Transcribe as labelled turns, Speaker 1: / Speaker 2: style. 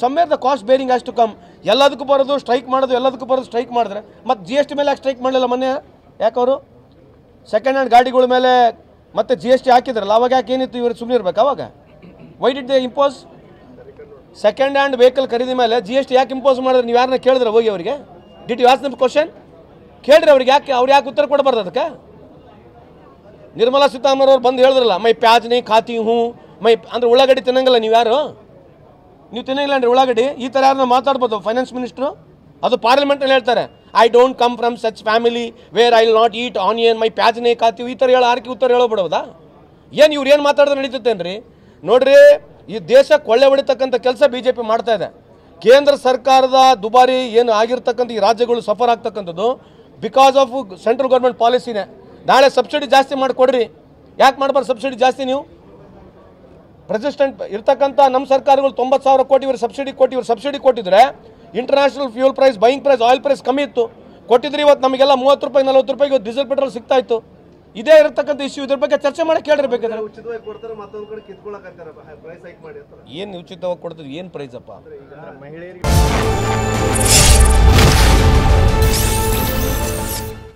Speaker 1: Somewhere the cost bearing has to come. ಎಲ್ಲದಕ್ಕೂ ಬರೋದು strike ಮಾಡೋದು, ಎಲ್ಲದಕ್ಕೂ ಬರೋದು ಸ್ಟ್ರೈಕ್ ಮಾಡಿದ್ರೆ ಮತ್ತು GST ಮೇಲೆ ಯಾಕೆ ಸ್ಟ್ರೈಕ್ ಮಾಡಲಿಲ್ಲ ಮೊನ್ನೆ? ಯಾಕೆ ಅವರು ಸೆಕೆಂಡ್ ಹ್ಯಾಂಡ್ ಗಾಡಿಗಳ ಮೇಲೆ ಮತ್ತೆ GST ಹಾಕಿದ್ರಲ್ಲ, ಅವಾಗ ಯಾಕೆ ಏನಿತ್ತು? ಇವರು ಸುಮ್ಮನೆ ಇರ್ಬೇಕು ಅವಾಗ? Why did they impose? Second hand vehicle ಖರೀದಿ ಮೇಲೆ GST ಯಾಕೆ ಇಂಪೋಸ್ ಮಾಡಿದ್ರೆ? ನೀವು ಯಾರನ್ನ ಕೇಳಿದ್ರೆ ಹೋಗಿ ಅವರಿಗೆ? Did you ask them question? ಕೇಳಿರಿ ಅವ್ರಿಗೆ, ಯಾಕೆ ಉತ್ತರ ಕೊಡಬಾರ್ದು ಅದಕ್ಕೆ? ನಿರ್ಮಲಾ ಸೀತಾರಾಮನ್ ಅವ್ರು ಬಂದು ಹೇಳಿದ್ರಲ್ಲ, ಮೈ ಪ್ಯಾಜ್ ನೀ ಖಾತಿ ಹ್ಞೂ ಮೈ ಅಂದರೆ ಉಳ್ಳಾಗಡ್ಡಿ ತಿನ್ನಂಗಲ್ಲ ನೀವು ಯಾರು? ನೀವು ತಿನ್ನಂಗಿಲ್ಲ ಅಂದರೆ ಉಳ್ಳಾಗಡ್ಡಿ? ಈ ಥರ ಯಾರನ್ನ ಮಾತಾಡ್ಬೋದು ಫೈನಾನ್ಸ್ ಮಿನಿಸ್ಟ್ರು? ಅದು ಪಾರ್ಲಿಮೆಂಟಲ್ಲಿ ಹೇಳ್ತಾರೆ, I don't come from such family where I will not eat onion ಮೈ ಪ್ಯಾಜ್ ನೀ ಖಾತಿ. ಈ ಥರ ಹೇಳೋ ಆರ್ಕೆ ಉತ್ತರ ಹೇಳೋಬಿಡೋದಾ? ಏನು ಇವ್ರು ಏನು ಮಾತಾಡಿದ್ರೆ ನಡೀತೇನ್ರಿ? ನೋಡ್ರಿ, ಈ ದೇಶ ಕೊಳ್ಳೆ ಹೊಡಿತಕ್ಕಂಥ ಕೆಲಸ BJP ಮಾಡ್ತಾ ಇದೆ. ಕೇಂದ್ರ ಸರ್ಕಾರದ ದುಬಾರಿ ಏನು ಆಗಿರ್ತಕ್ಕಂಥ ಈ ರಾಜ್ಯಗಳು ಸಫರ್ ಆಗ್ತಕ್ಕಂಥದ್ದು ಬಿಕಾಸ್ ಆಫ್ ಸೆಂಟ್ರಲ್ ಗೌರ್ಮೆಂಟ್ ಪಾಲಿಸಿನೇ. ನಾಳೆ ಸಬ್ಸಿಡಿ ಜಾಸ್ತಿ ಮಾಡಿಕೊಡ್ರಿ. ಯಾಕೆ ಮಾಡಬಾರ್ದು ಸಬ್ಸಿಡಿ ಜಾಸ್ತಿ? ನೀವು ಪ್ರೆಸಿಡೆಂಟ್ ಇರ್ತಕ್ಕಂಥ ನಮ್ಮ ಸರ್ಕಾರಗಳು 90,000 ಕೋಟಿ ಇವರು ಸಬ್ಸಿಡಿ ಕೊಟ್ಟಿದ್ರೆ international fuel price, buying price, oil price ಕಮ್ಮಿ ಇತ್ತು, ಕೊಟ್ಟಿದ್ರೆ ಇವತ್ತು ನಮಗೆಲ್ಲ 30 ರೂಪಾಯಿ 40 ರೂಪಾಯಿಗೆ ಇವತ್ತು ಡೀಸೆಲ್ ಪೆಟ್ರೋಲ್ ಸಿಗ್ತಾ ಇತ್ತು. ಇದೇ ಇರತಕ್ಕಂಥ ಇಶ್ಯೂ, ಇದ್ರ ಬಗ್ಗೆ ಚರ್ಚೆ ಮಾಡಿ ಕೇಳಿರ್ಬೇಕಾದ್ರೆ. ಏನು ಉಚಿತವಾಗಿ ಕೊಡ್ತಾರೆ? ಏನು ಪ್ರೈಸ್ ಅಪ್ಪ?